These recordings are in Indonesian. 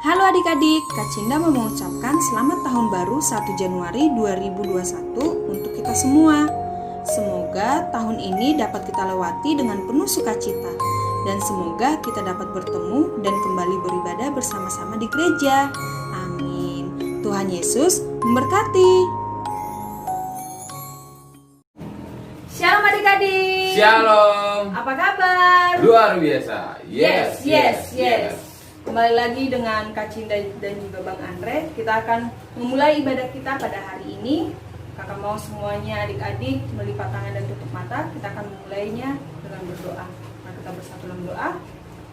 Halo adik-adik, Kak Cinda mau mengucapkan selamat tahun baru 1 Januari 2021 untuk kita semua. Semoga tahun ini dapat kita lewati dengan penuh sukacita. Dan semoga kita dapat bertemu dan kembali beribadah bersama-sama di gereja. Amin. Tuhan Yesus memberkati. Shalom adik-adik. Shalom. Apa kabar? Luar biasa. Yes. Kembali lagi dengan Kak Cinda dan juga Bang Andre. Kita akan memulai ibadah kita pada hari ini. Kakak mau semuanya adik-adik melipat tangan dan tutup mata. Kita akan memulainya dengan berdoa. Mari kita bersatu dalam doa.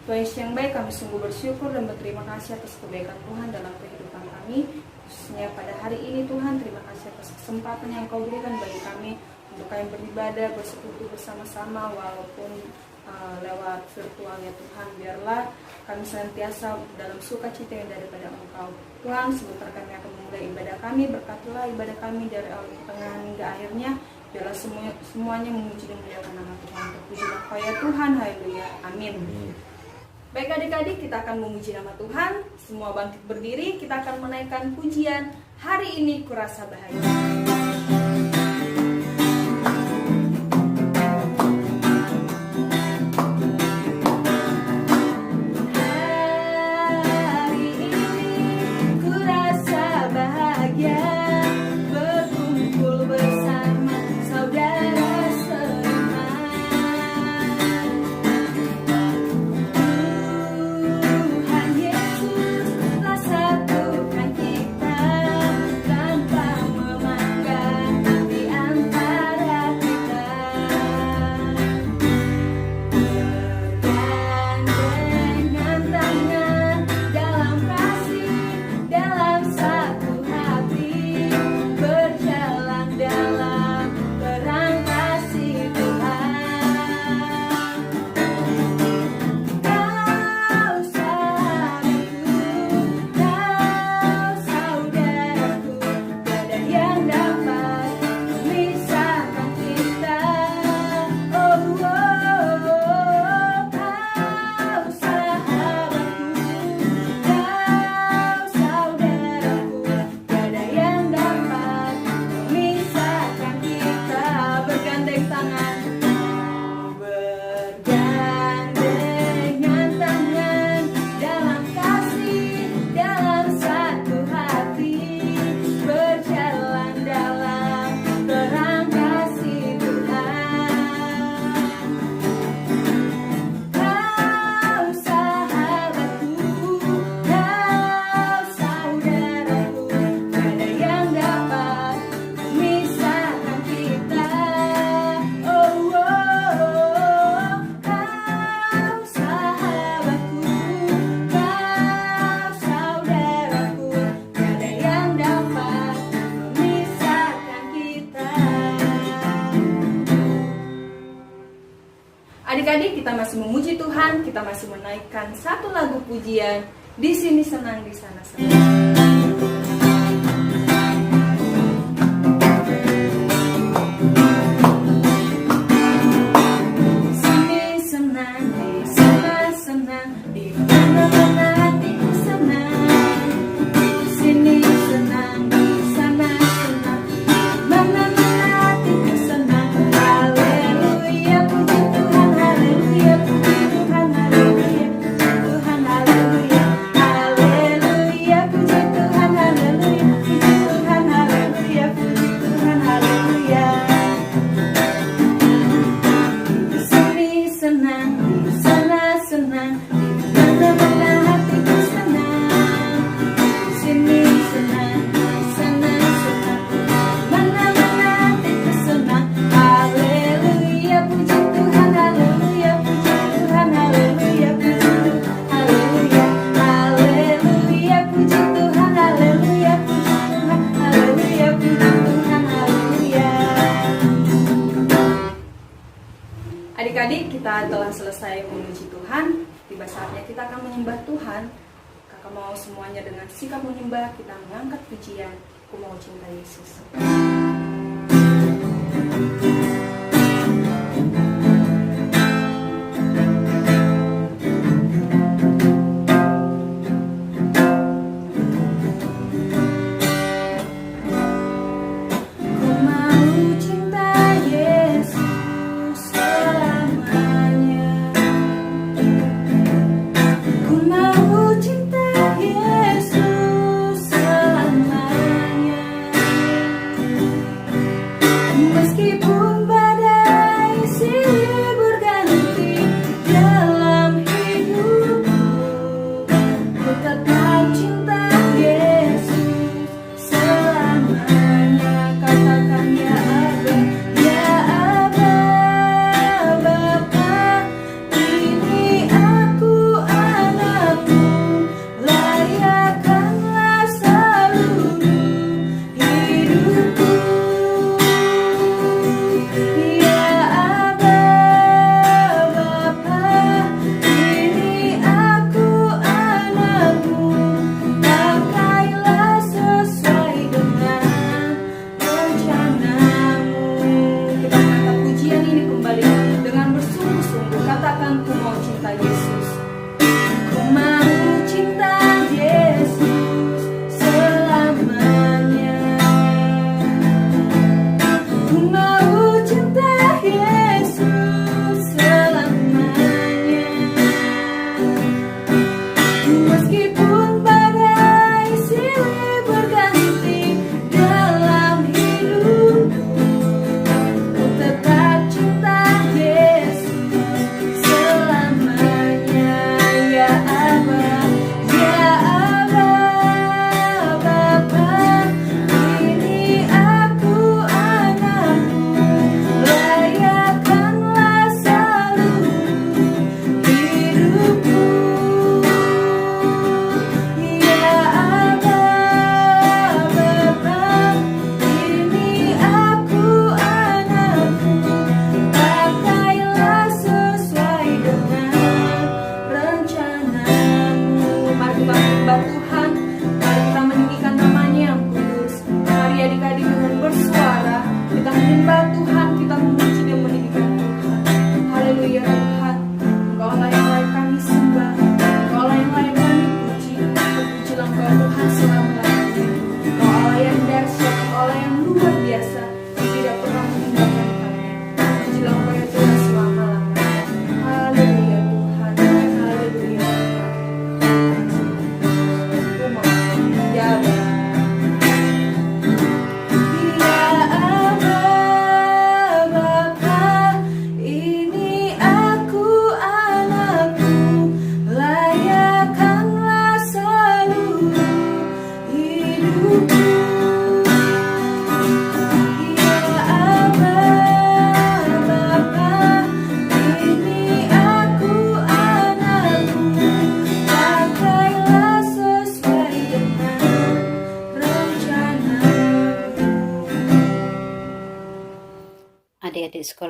Tuhan Yesus yang baik, kami sungguh bersyukur dan berterima kasih atas kebaikan Tuhan dalam kehidupan kami. Khususnya pada hari ini Tuhan, terima kasih atas kesempatan yang Kau berikan bagi kami untuk kami beribadah, bersekutu bersama-sama walaupun lewat virtual ya Tuhan. Biarlah kami senantiasa dalam sukacita yang daripada Engkau. Tuhan, sebentar kami akan memulai ibadah kami. Berkatilah ibadah kami dari awal pertengahan hingga akhirnya. Biarlah semuanya memuji dan memuliakan nama Tuhan. Terpujilah Kau ya Tuhan. Haleluya. Amin. Baik adik-adik, kita akan memuji nama Tuhan. Semua bangkit berdiri, kita akan menaikkan pujian. Hari ini kurasa bahagia. Adik-adik, kita masih memuji Tuhan, kita masih menaikkan satu lagu pujian. Di sini senang, di sana senang. Adik-adik, kita telah selesai memuji Tuhan. Tiba saatnya kita akan menyembah Tuhan. Kakak mau semuanya dengan sikap menyembah, kita mengangkat pujian. Aku mau cinta Yesus.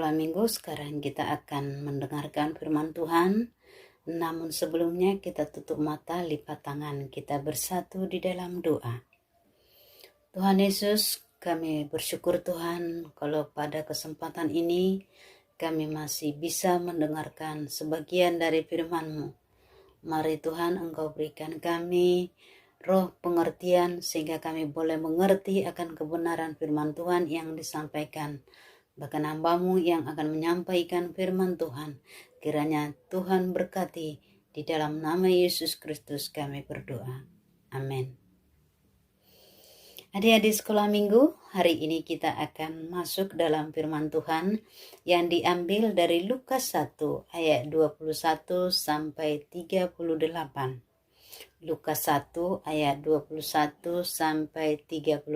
sekolah minggu, sekarang kita akan mendengarkan firman Tuhan. Namun sebelumnya kita tutup mata, lipat tangan, kita bersatu di dalam doa. Tuhan Yesus, kami bersyukur Tuhan kalau pada kesempatan ini kami masih bisa mendengarkan sebagian dari firman-Mu. Mari Tuhan, Engkau berikan kami roh pengertian sehingga kami boleh mengerti akan kebenaran firman Tuhan yang disampaikan. Bahkan hamba-Mu yang akan menyampaikan firman Tuhan, kiranya Tuhan berkati, di dalam nama Yesus Kristus kami berdoa. Amin. Adik-adik sekolah minggu, hari ini kita akan masuk dalam firman Tuhan yang diambil dari Lukas 1 ayat 21 sampai 38. Lukas 1 ayat 21 sampai 38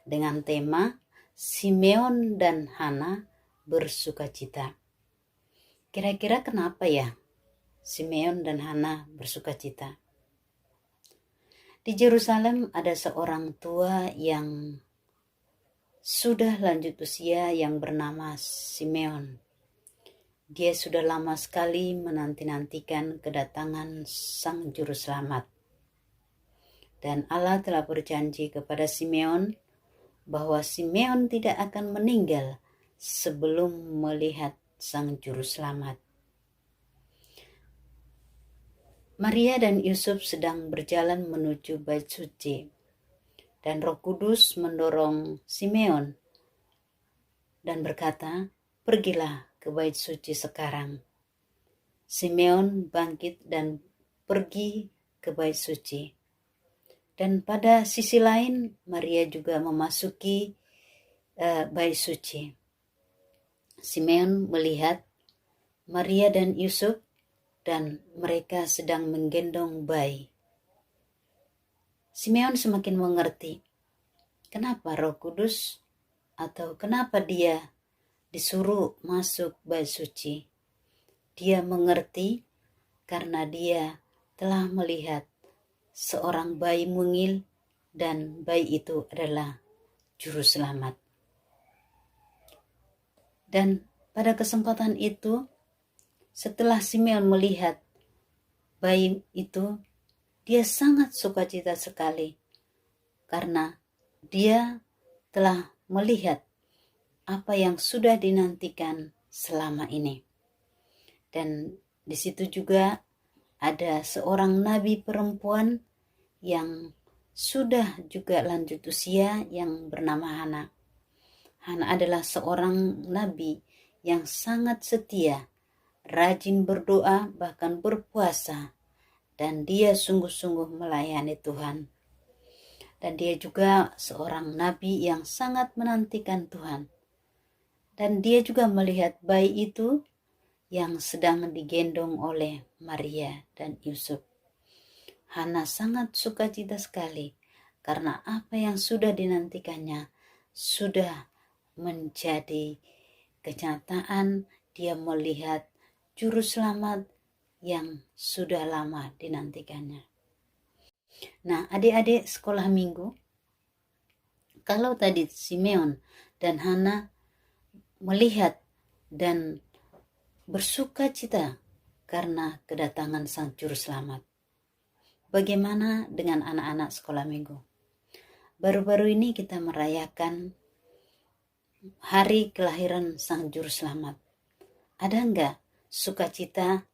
dengan tema Simeon dan Hana bersukacita. Kira-kira kenapa ya Simeon dan Hana bersukacita? Di Yerusalem ada seorang tua yang sudah lanjut usia yang bernama Simeon. Dia sudah lama sekali menanti-nantikan kedatangan Sang Juru Selamat. Dan Allah telah berjanji kepada Simeon bahwa Simeon tidak akan meninggal sebelum melihat Sang Juru Selamat. Maria dan Yusuf sedang berjalan menuju Bait Suci, dan Roh Kudus mendorong Simeon dan berkata, "Pergilah ke Bait Suci sekarang." Simeon bangkit dan pergi ke Bait Suci. Dan pada sisi lain, Maria juga memasuki Bait Suci. Simeon melihat Maria dan Yusuf dan mereka sedang menggendong bayi. Simeon semakin mengerti kenapa Roh Kudus atau kenapa dia disuruh masuk Bait Suci. Dia mengerti karena dia telah melihat seorang bayi mungil dan bayi itu adalah Juru Selamat. Dan pada kesempatan itu, setelah Simeon melihat bayi itu, dia sangat sukacita sekali karena dia telah melihat apa yang sudah dinantikan selama ini. Dan di situ juga ada seorang nabi perempuan yang sudah juga lanjut usia yang bernama Hana. Hana adalah seorang nabi yang sangat setia, rajin berdoa, bahkan berpuasa, dan dia sungguh-sungguh melayani Tuhan. Dan dia juga seorang nabi yang sangat menantikan Tuhan. Dan dia juga melihat bayi itu yang sedang digendong oleh Maria dan Yusuf. Hana sangat sukacita sekali karena apa yang sudah dinantikannya sudah menjadi kenyataan. Dia melihat Juru Selamat yang sudah lama dinantikannya. Nah, adik-adik sekolah minggu, kalau tadi Simeon dan Hana melihat dan bersukacita karena kedatangan Sang Juru Selamat, bagaimana dengan anak-anak sekolah minggu? Baru-baru ini kita merayakan hari kelahiran Sang Juru Selamat. Ada enggak sukacita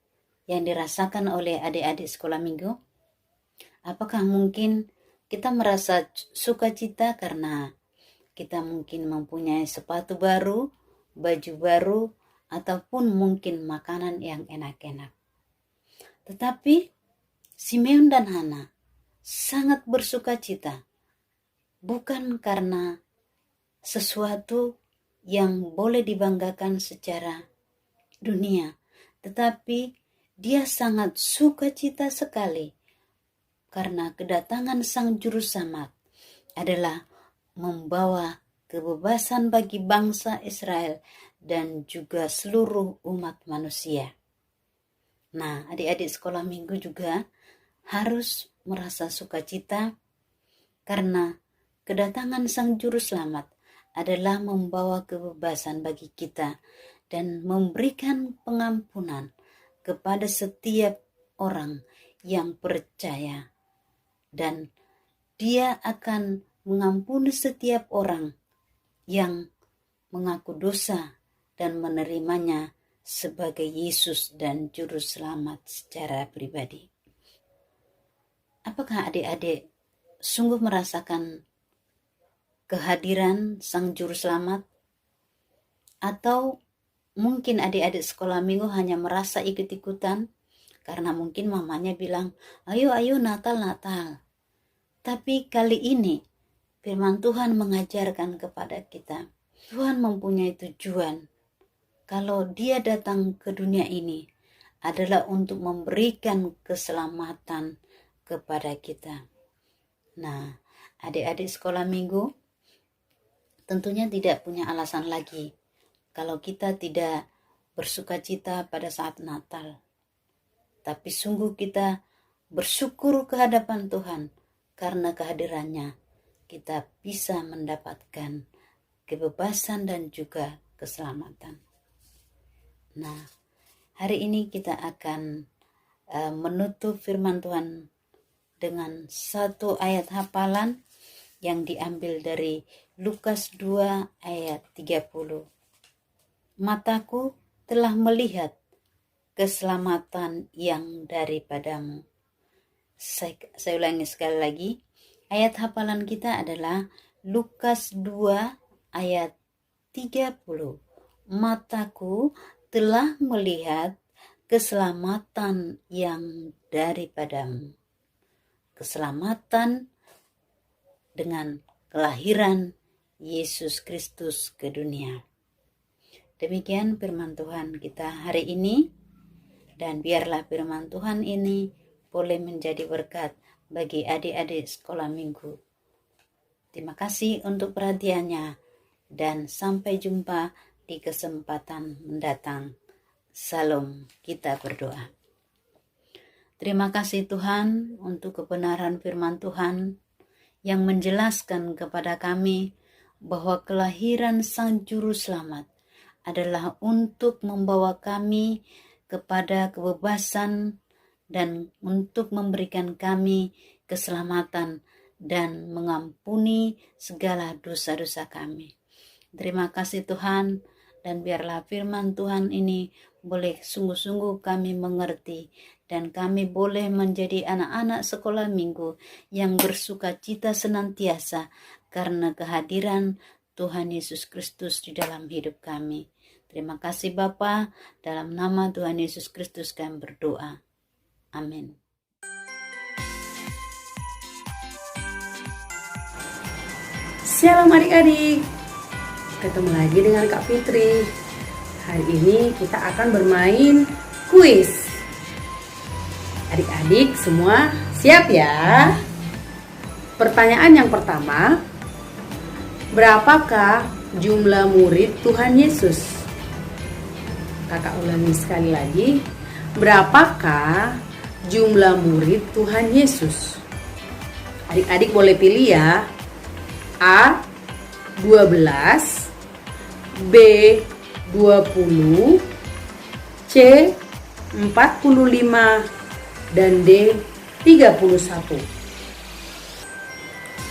yang dirasakan oleh adik-adik sekolah minggu? Apakah mungkin kita merasa sukacita karena kita mungkin mempunyai sepatu baru, baju baru, ataupun mungkin makanan yang enak-enak? Tetapi Simeon dan Hana sangat bersukacita, bukan karena sesuatu yang boleh dibanggakan secara dunia, tetapi dia sangat sukacita sekali karena kedatangan Sang Juru Selamat adalah membawa kebebasan bagi bangsa Israel dan juga seluruh umat manusia. Nah, adik-adik sekolah minggu juga harus merasa sukacita karena kedatangan Sang Juru Selamat adalah membawa kebebasan bagi kita dan memberikan pengampunan kepada setiap orang yang percaya, dan Dia akan mengampuni setiap orang yang mengaku dosa dan menerimanya sebagai Yesus dan Juru Selamat secara pribadi. Apakah adik-adik sungguh merasakan kehadiran Sang Juru Selamat? Atau mungkin adik-adik sekolah minggu hanya merasa ikut-ikutan karena mungkin mamanya bilang, ayo Natal. Tapi kali ini firman Tuhan mengajarkan kepada kita, Tuhan mempunyai tujuan. Kalau Dia datang ke dunia ini adalah untuk memberikan keselamatan kepada kita. Nah, adik-adik sekolah minggu tentunya tidak punya alasan lagi kalau kita tidak bersukacita pada saat Natal. Tapi sungguh kita bersyukur ke hadapan Tuhan karena kehadirannya kita bisa mendapatkan kebebasan dan juga keselamatan. Nah, hari ini kita akan menutup firman Tuhan dengan satu ayat hafalan yang diambil dari Lukas 2 ayat 30. Mataku telah melihat keselamatan yang daripadamu. Saya ulangi sekali lagi. Ayat hafalan kita adalah Lukas 2 ayat 30. Mataku telah melihat keselamatan yang daripadamu. Keselamatan dengan kelahiran Yesus Kristus ke dunia. Demikian firman Tuhan kita hari ini, dan biarlah firman Tuhan ini boleh menjadi berkat bagi adik-adik sekolah minggu. Terima kasih untuk perhatiannya, dan sampai jumpa di kesempatan mendatang. Salam, kita berdoa. Terima kasih Tuhan untuk kebenaran firman Tuhan yang menjelaskan kepada kami bahwa kelahiran Sang Juru Selamat adalah untuk membawa kami kepada kebebasan dan untuk memberikan kami keselamatan dan mengampuni segala dosa-dosa kami. Terima kasih Tuhan, dan biarlah firman Tuhan ini boleh sungguh-sungguh kami mengerti, dan kami boleh menjadi anak-anak sekolah minggu yang bersukacita senantiasa karena kehadiran Tuhan Yesus Kristus di dalam hidup kami. Terima kasih Bapa, dalam nama Tuhan Yesus Kristus kami berdoa. Amin. Shalom adik-adik, ketemu lagi dengan Kak Fitri. Hari ini kita akan bermain kuis. Adik-adik semua siap ya? Pertanyaan yang pertama, berapakah jumlah murid Tuhan Yesus? Kakak ulangi sekali lagi, berapakah jumlah murid Tuhan Yesus? Adik-adik boleh pilih ya. A 12, B 20, C 45, dan D 31.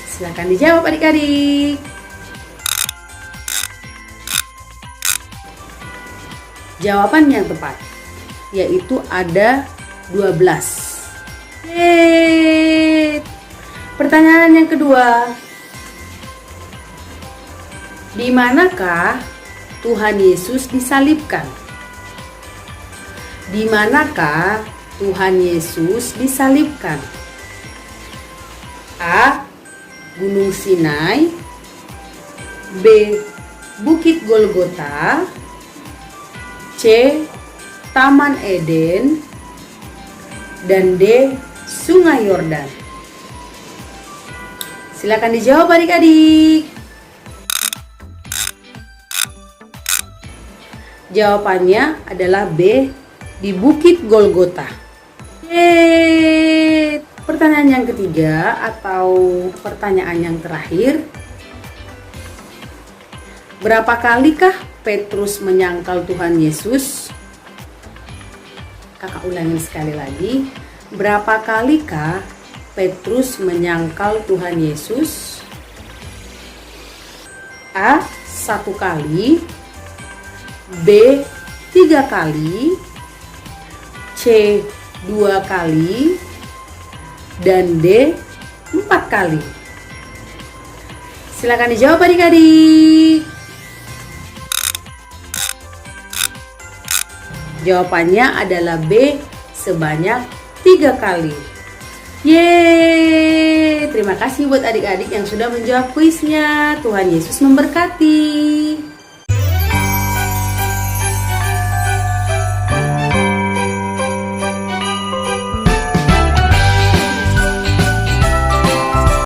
Silakan dijawab adik-adik. Jawaban yang tepat yaitu ada 12. Pertanyaan yang kedua, di manakah Tuhan Yesus disalibkan? Di manakah Tuhan Yesus disalibkan? A. Gunung Sinai, B. Bukit Golgota, C. Taman Eden, dan D. Sungai Yordan. Silakan dijawab adik-adik. Jawabannya adalah B, di Bukit Golgota. Pertanyaan yang ketiga atau pertanyaan yang terakhir, Berapa kalikah Petrus menyangkal Tuhan Yesus? Kakak ulangin sekali lagi. Berapa kalikah Petrus menyangkal Tuhan Yesus? A. 1 kali, B. 3 kali, C. 2 kali, dan D. 4 kali. Silakan dijawab adik-adik. Jawabannya adalah B, sebanyak 3 kali. Yeay! Terima kasih buat adik-adik yang sudah menjawab kuisnya. Tuhan Yesus memberkati.